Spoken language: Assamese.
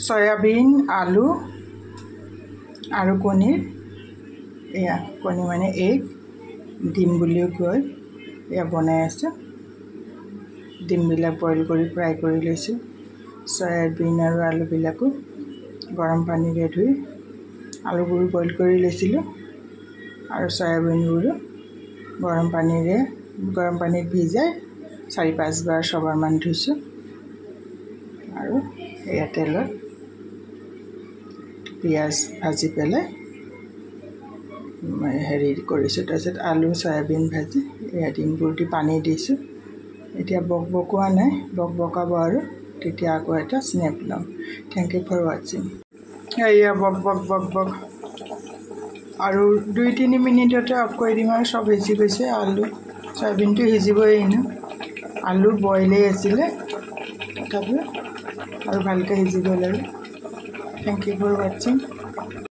সয়াবিন আলু আৰু কণীৰ এয়া কণী মানে এগ ডিম বুলিও কয় এয়া বনাই আছে ডিমবিলাক বইল কৰি ফ্ৰাই কৰি লৈছোঁ সয়াবিন আৰু আলুবিলাকো গৰম পানীৰে ধুই আলুবোৰ বইল কৰি লৈছিলোঁ আৰু সয়াবিনবোৰো গৰম পানীত ভিজাই 4-5 বাৰ ছবাৰমান ধুইছোঁ আৰু এয়া তেলত পিঁয়াজ ভাজি পেলাই হেৰি কৰিছোঁ তাৰপিছত আলু সয়াবিন ভাজি এয়া ডিমবোৰ দি পানী দিছোঁ এতিয়া বকবকোৱা নাই বকবকাব আৰু তেতিয়া আকৌ এটা স্নেপ ল'ম থেংক ইউ ফৰ ৱাচিং এয়া বক আৰু 2-3 মিনিটতে অফ কৰি দিম আৰু চব সিজি গৈছে আলু সয়াবিনটো সিজিবই এনেও আলু বইলেই আছিলে তথাপিও আৰু ভালকৈ সিজি গ'ল আৰু থেংক ইউ ফৰ ৱাচিং